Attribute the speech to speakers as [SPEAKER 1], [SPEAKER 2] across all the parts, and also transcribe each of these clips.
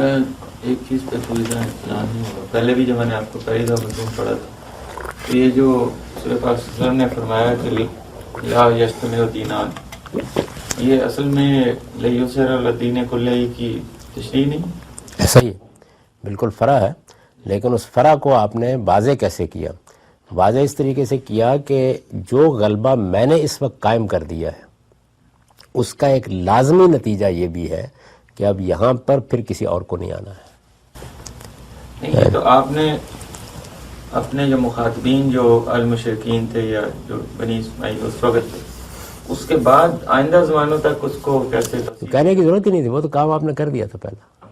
[SPEAKER 1] میں ایک چیز پہ تھوڑی سا اطلاع نہیں ہوا، پہلے بھی جب میں نے آپ کو پہلی دفعہ مضمون پڑھا تھا تو یہ جو رسول پاک صلی اللہ علیہ وسلم نے فرمایا کہ لا یجتمع دینان، یہ اصل میں لیسر الدین کلہ کی تشریح نہیں؟
[SPEAKER 2] ایسا ہی بالکل فرع ہے، لیکن اس فرع کو آپ نے واضح کیسے کیا؟ واضح اس طریقے سے کیا کہ جو غلبہ میں نے اس وقت قائم کر دیا ہے اس کا ایک لازمی نتیجہ یہ بھی ہے کہ اب یہاں پر پھر کسی اور کو نہیں آنا ہے۔
[SPEAKER 1] نہیں، تو آپ نے اپنے جو مخاطبین جو المشرکین تھے یا جو بنی اسماعیل اس وقت تھے، اس کے بعد آئندہ زمانوں تک اس کو کیسے
[SPEAKER 2] تو کہنے کی ضرورت ہی نہیں تھی، وہ تو کام آپ نے کر دیا تھا پہلا۔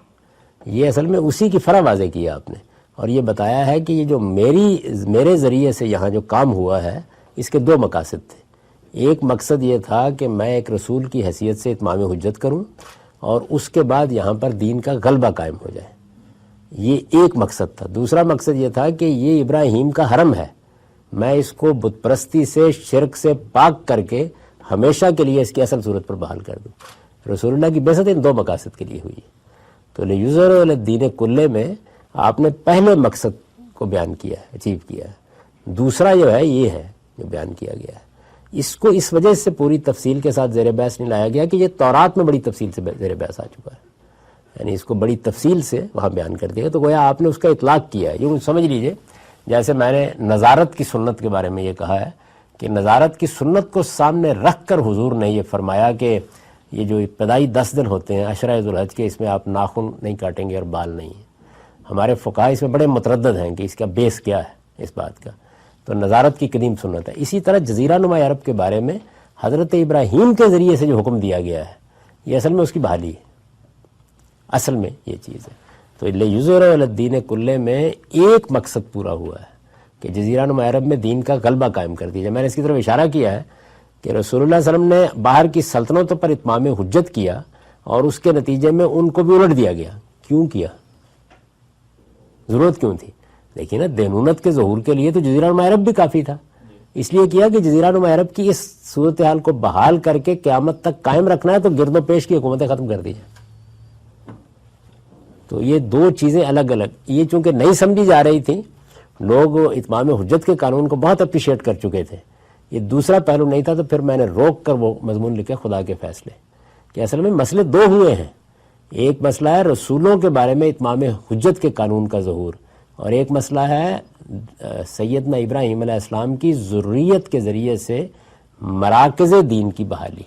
[SPEAKER 2] یہ اصل میں اسی کی فرع واضح کیا آپ نے، اور یہ بتایا ہے کہ یہ جو میرے ذریعے سے یہاں جو کام ہوا ہے اس کے دو مقاصد تھے۔ ایک مقصد یہ تھا کہ میں ایک رسول کی حیثیت سے اتمام حجت کروں اور اس کے بعد یہاں پر دین کا غلبہ قائم ہو جائے، یہ ایک مقصد تھا۔ دوسرا مقصد یہ تھا کہ یہ ابراہیم کا حرم ہے، میں اس کو بت پرستی سے شرک سے پاک کر کے ہمیشہ کے لیے اس کی اصل صورت پر بحال کر دوں۔ رسول اللہ کی بعثت ان دو مقاصد کے لیے ہوئی ہے۔ تو لیظہر علی الدین کلہ میں آپ نے پہلے مقصد کو بیان کیا ہے، اچیو کیا ہے۔ دوسرا جو ہے یہ ہے جو بیان کیا گیا ہے، اس کو اس وجہ سے پوری تفصیل کے ساتھ زیر بحث نہیں لایا گیا کہ یہ تورات میں بڑی تفصیل سے زیر بحث آ چکا ہے، یعنی اس کو بڑی تفصیل سے وہاں بیان کر دیا، تو گویا آپ نے اس کا اطلاق کیا ہے۔ یوں سمجھ لیجئے جیسے میں نے نظارت کی سنت کے بارے میں یہ کہا ہے کہ نظارت کی سنت کو سامنے رکھ کر حضور نے یہ فرمایا کہ یہ جو ابتدائی 10 دن ہوتے ہیں عشرہ ذوالحج کے، اس میں آپ ناخن نہیں کاٹیں گے اور بال نہیں۔ ہمارے فقہاء اس میں بڑے متردد ہیں کہ اس کا بیس کیا ہے اس بات کا، تو نظارت کی قدیم سنت ہے۔ اسی طرح جزیرہ نما عرب کے بارے میں حضرت ابراہیم کے ذریعے سے جو حکم دیا گیا ہے یہ اصل میں اس کی بحالی ہے، اصل میں یہ چیز ہے۔ تو لیظہر علی الدین کلہ میں ایک مقصد پورا ہوا ہے کہ جزیرہ نما عرب میں دین کا غلبہ قائم کر دیا جائے۔ میں نے اس کی طرف اشارہ کیا ہے کہ رسول اللہ صلی اللہ علیہ وسلم نے باہر کی سلطنتوں پر اتمام حجت کیا اور اس کے نتیجے میں ان کو بھی الٹ دیا گیا۔ کیوں کیا؟ ضرورت کیوں تھی؟ لیکن نا دینونت کے ظہور کے لیے تو جزیرہ نما عرب بھی کافی تھا، اس لیے کیا کہ جزیرہ نما عرب کی اس صورتحال کو بحال کر کے قیامت تک قائم رکھنا ہے تو گرد و پیش کی حکومتیں ختم کر دی جائیں۔ تو یہ دو چیزیں الگ الگ، یہ چونکہ نہیں سمجھی جا رہی تھیں، لوگ اتمام حجت کے قانون کو بہت اپریشیٹ کر چکے تھے، یہ دوسرا پہلو نہیں تھا، تو پھر میں نے روک کر وہ مضمون لکھے خدا کے فیصلے، کہ اصل میں مسئلے دو ہوئے ہیں۔ ایک مسئلہ ہے رسولوں کے بارے میں اتمام حجت کے قانون کا ظہور، اور ایک مسئلہ ہے سیدنا ابراہیم علیہ السلام کی ذریت کے ذریعے سے مراکز دین کی بحالی۔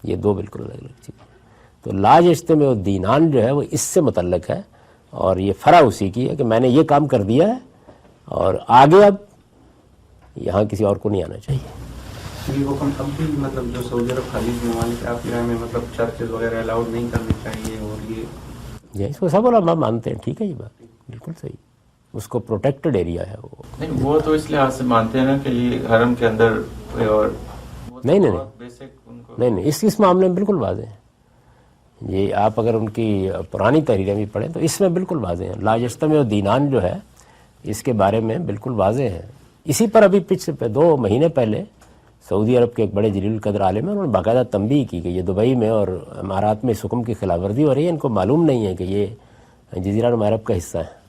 [SPEAKER 2] یہ دو بالکل الگ الگ چیزیں۔ تو لا یجتمع الدینان جو ہے وہ اس سے متعلق ہے، اور یہ فرع اسی کی ہے کہ میں نے یہ کام کر دیا ہے اور آگے اب یہاں کسی اور کو نہیں آنا چاہیے۔
[SPEAKER 3] یہ حکم اب بھی مطلب جو سعودی عرب خلیج ممالک آپ کی رائے میں مطلب چرچز وغیرہ الاؤڈ نہیں کرنے چاہیے، اور یہ
[SPEAKER 2] اس کو سب علماء مانتے ہیں، ٹھیک ہے، یہ بات بالکل صحیح، اس کو پروٹیکٹڈ ایریا ہے وہ۔
[SPEAKER 1] نہیں، وہ تو اس لحاظ سے مانتے ہیں نا کہ یہ حرم کے اندر کوئی اور
[SPEAKER 2] نہیں، اس معاملے میں بالکل واضح ہے۔ یہ آپ اگر ان کی پرانی تحریریں بھی پڑھیں تو اس میں بالکل واضح ہیں۔ لا یجتمع الدینان جو ہے اس کے بارے میں بالکل واضح ہے۔ اسی پر ابھی پچھلے 2 مہینے پہلے سعودی عرب کے ایک بڑے جلیل القدر عالم ہیں، انہوں نے باقاعدہ تنبیہ کی کہ یہ دبئی میں اور امارات میں اس حکم کی خلاف ورزی ہو رہی ہے، ان کو معلوم نہیں ہے کہ یہ جزیرہ نما عرب کا حصہ ہے۔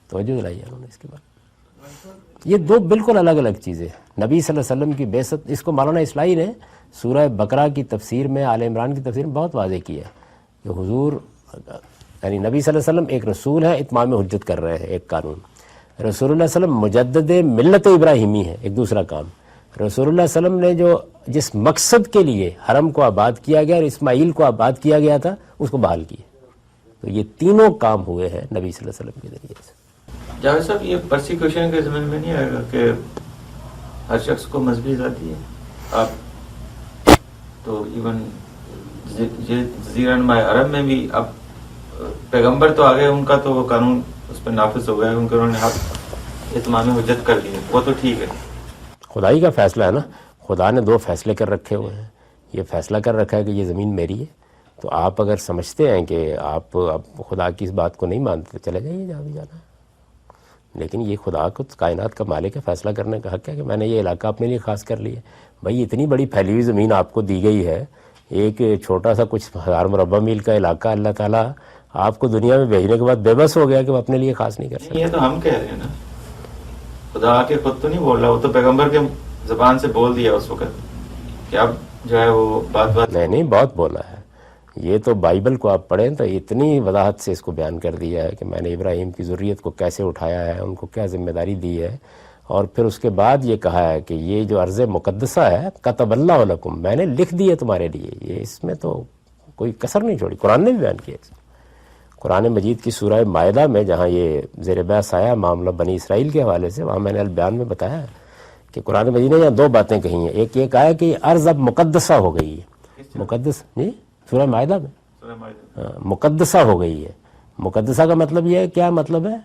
[SPEAKER 2] توجہ دلائی ہے انہوں نے اس کے بعد۔ یہ دو بالکل الگ الگ چیزیں۔ نبی صلی اللہ علیہ وسلم کی بعثت، اس کو مولانا اصلاحی نے سورہ بقرہ کی تفسیر میں، آل عمران کی تفسیر میں بہت واضح کیا ہے کہ حضور یعنی نبی صلی اللہ علیہ وسلم ایک رسول ہے، اتمام حجت کر رہے ہیں ایک قانون۔ رسول اللہ صلی اللہ علیہ وسلم مجدد ملت ابراہیمی ہے، ایک دوسرا کام۔ رسول اللہ صلی اللہ علیہ وسلم نے جس مقصد کے لیے حرم کو آباد کیا گیا اور اسماعیل کو آباد کیا گیا تھا اس کو بحال کیا۔ تو یہ تینوں کام ہوئے ہیں نبی صلی اللہ علیہ وسلم کے ذریعے سے۔
[SPEAKER 1] جاوید صاحب، یہ پرسیکیوشن کے ضمن میں نہیں آئے گا کہ ہر شخص کو مذہبی آزادی ہے؟ آپ تو ایون جزیرہ نما عرب میں بھی اب پیغمبر تو آگئے، ان کا تو وہ قانون اس پہ نافذ ہو گیا، ان کے انہوں نے حق اتمام حجت کر لی ہے، وہ تو ٹھیک ہے۔
[SPEAKER 2] خدائی کا فیصلہ ہے نا، خدا نے 2 فیصلے کر رکھے ہوئے ہیں۔ یہ فیصلہ کر رکھا ہے کہ یہ زمین میری ہے، تو آپ اگر سمجھتے ہیں کہ آپ اب خدا کی اس بات کو نہیں مانتے تو چلے جائیے جہاں بھی جانا ہے، لیکن یہ خدا کو کائنات کا مالک ہے، فیصلہ کرنے کا حق ہے کہ میں نے یہ علاقہ اپنے لیے خاص کر لیا۔ بھائی اتنی بڑی پھیلی ہوئی زمین آپ کو دی گئی ہے، ایک چھوٹا سا کچھ 1000 مربع میل کا علاقہ اللہ تعالیٰ آپ کو دنیا میں بھیجنے کے بعد بے بس ہو گیا کہ وہ اپنے لیے خاص نہیں کر سکتے.
[SPEAKER 1] یہ تو ہم کہہ رہے ہیں نا, خدا آ کے خود تو نہیں بول رہا, وہ تو پیغمبر کے زبان سے بول دیا اس وقت کہ اب جو ہے وہ بات
[SPEAKER 2] نہیں بہت بولا ہے. یہ تو بائبل کو آپ پڑھیں تو اتنی وضاحت سے اس کو بیان کر دیا ہے کہ میں نے ابراہیم کی ذریت کو کیسے اٹھایا ہے, ان کو کیا ذمہ داری دی ہے, اور پھر اس کے بعد یہ کہا ہے کہ یہ جو ارض مقدسہ ہے کتب اللہ لکم, میں نے لکھ دی ہے تمہارے لیے. یہ اس میں تو کوئی کسر نہیں چھوڑی, قرآن نے بھی بیان کیا. قرآن مجید کی سورہ مائدہ میں جہاں یہ زیر بحث آیا معاملہ بنی اسرائیل کے حوالے سے, وہاں میں نے البیان میں بتایا کہ قرآن مجید نے یہاں دو باتیں کہی ہیں. ایک یہ کہا ہے کہ یہ ارض اب مقدسہ ہو گئی ہے, مقدس جی سورہ مائدہ میں مقدسہ ہو گئی ہے. مقدسہ کا مطلب یہ ہے, کیا مطلب ہے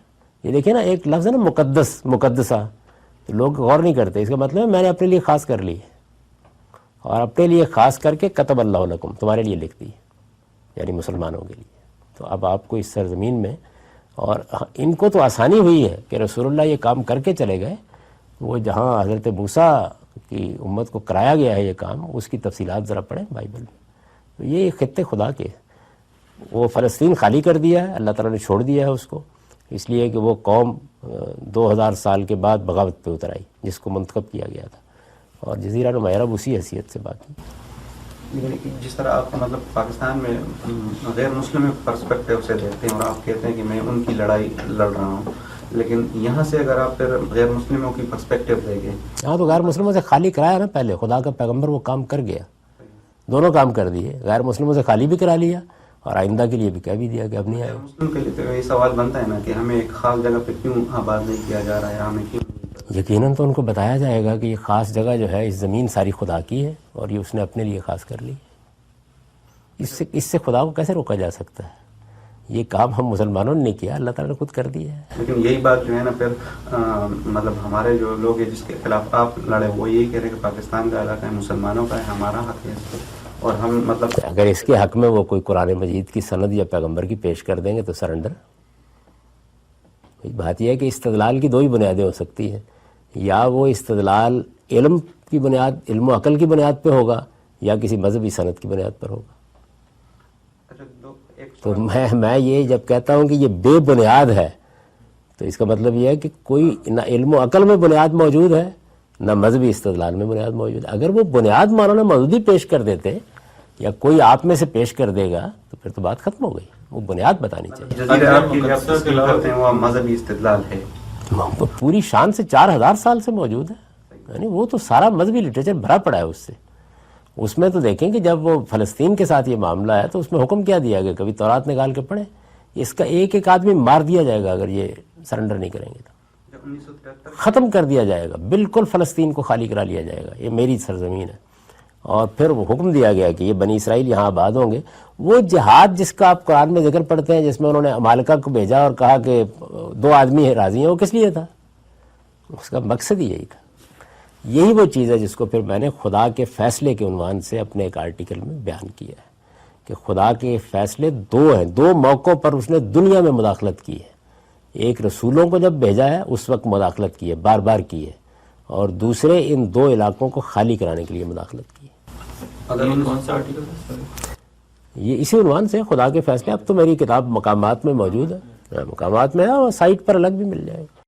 [SPEAKER 2] یہ دیکھیں نا, ایک لفظ ہے نا مقدس, مقدسہ, تو لوگ غور نہیں کرتے. اس کا مطلب ہے میں نے اپنے لیے خاص کر لی ہے, اور اپنے لیے خاص کر کے کتب اللہ لکم, تمہارے لیے لکھ دی, یعنی مسلمانوں کے لیے. تو اب آپ کو اس سرزمین میں, اور ان کو تو آسانی ہوئی ہے کہ رسول اللہ یہ کام کر کے چلے گئے. وہ جہاں حضرت موسیٰ کی امت کو کرایا گیا ہے یہ کام, اس کی تفصیلات ذرا پڑھیں بائبل میں. تو یہ خطے خدا کے, وہ فلسطین خالی کر دیا ہے, اللہ تعالیٰ نے چھوڑ دیا ہے اس کو, اس لیے کہ وہ قوم 2000 سال کے بعد بغاوت پہ اتر آئی جس کو منتخب کیا گیا تھا, اور جزیرہ نما عرب اسی حیثیت سے باقی.
[SPEAKER 3] جس طرح آپ مطلب پاکستان میں غیر مسلم پرسپیکٹیو سے دیکھتے ہیں اور آپ کہتے ہیں کہ میں ان کی لڑائی لڑ رہا ہوں, لیکن یہاں سے اگر آپ پھر غیر مسلموں کی پرسپیکٹیو دیکھیں,
[SPEAKER 2] ہاں تو غیر مسلموں سے خالی کرایا نا پہلے, خدا کا پیغمبر وہ کام کر گیا, دونوں کام کر دیے. غیر مسلموں سے خالی بھی کرا لیا اور آئندہ کے لیے بھی کہہ بھی دیا کہ اب نہیں آئے.
[SPEAKER 3] مسلم کے لیے تو یہ سوال بنتا ہے نا کہ ہمیں ایک خاص جگہ پہ کیوں آباد نہیں کیا جا رہا ہے, ہمیں کیوں.
[SPEAKER 2] یقیناً تو ان کو بتایا جائے گا کہ یہ خاص جگہ جو ہے اس زمین ساری خدا کی ہے, اور یہ اس نے اپنے لیے خاص کر لی. اس سے خدا کو کیسے روکا جا سکتا ہے؟ یہ کام ہم مسلمانوں نے نہیں کیا, اللہ تعالیٰ نے خود کر دیا ہے.
[SPEAKER 3] لیکن یہی بات جو ہے نا پھر مطلب ہمارے جو لوگ ہیں جس کے خلاف آپ لڑے, وہ یہی کہہ رہے ہیں کہ پاکستان کا علاقہ ہے, مسلمانوں کا ہے, ہمارا حق ہے اس پہ, اور ہم مطلب
[SPEAKER 2] اگر اس کے حق میں وہ کوئی قرآن مجید کی سند یا پیغمبر کی پیش کر دیں گے تو سرنڈر. بات یہ ہے کہ استدلال کی دو ہی بنیادیں ہو سکتی ہیں, یا وہ استدلال علم کی بنیاد, علم و عقل کی بنیاد پہ ہوگا, یا کسی مذہبی سند کی بنیاد پر ہوگا. تو میں یہ جب کہتا ہوں کہ یہ بے بنیاد ہے, تو اس کا مطلب یہ ہے کہ کوئی نہ علم و عقل میں بنیاد موجود ہے, نہ مذہبی استدلال میں بنیاد موجود ہے. اگر وہ بنیاد مولانا مودودی پیش کر دیتے, یا کوئی آپ میں سے پیش کر دے گا, تو پھر تو بات ختم ہو گئی. وہ بنیاد بتانی چاہیے.
[SPEAKER 3] جزیرہ عرب کی جو آپ تسلیم کرتے ہیں وہ مذہبی استدلال ہے,
[SPEAKER 2] پوری شان سے 4000 سال سے موجود ہے, یعنی وہ تو سارا مذہبی لٹریچر بھرا پڑا ہے اس سے. اس میں تو دیکھیں کہ جب وہ فلسطین کے ساتھ یہ معاملہ ہے تو اس میں حکم کیا دیا گیا, کبھی تورات نکال کے پڑھیں, اس کا ایک ایک آدمی مار دیا جائے گا اگر یہ سرنڈر نہیں کریں گے تو ختم کر دیا جائے گا, بالکل فلسطین کو خالی کرا لیا جائے گا, یہ میری سرزمین ہے. اور پھر وہ حکم دیا گیا کہ یہ بنی اسرائیل یہاں آباد ہوں گے. وہ جہاد جس کا آپ قرآن میں ذکر پڑھتے ہیں, جس میں انہوں نے عمالقہ کو بھیجا اور کہا کہ 2 آدمی راضی ہیں, وہ کس لیے تھا؟ اس کا مقصد ہی یہی تھا. یہی وہ چیز ہے جس کو پھر میں نے خدا کے فیصلے کے عنوان سے اپنے ایک آرٹیکل میں بیان کیا ہے کہ خدا کے فیصلے 2 ہیں, 2 موقعوں پر اس نے دنیا میں مداخلت کی ہے. ایک رسولوں کو جب بھیجا ہے اس وقت مداخلت کی ہے, بار بار کی ہے, اور دوسرے ان 2 علاقوں کو خالی کرانے کے لیے مداخلت کی ہے.
[SPEAKER 1] کون سا آرٹیکل ہے؟
[SPEAKER 2] یہ اسی عنوان سے خدا کے فیصلے. اب تو میری کتاب مقامات میں موجود ہے, مقامات میں ہے, اور سائٹ پر الگ بھی مل جائے گا.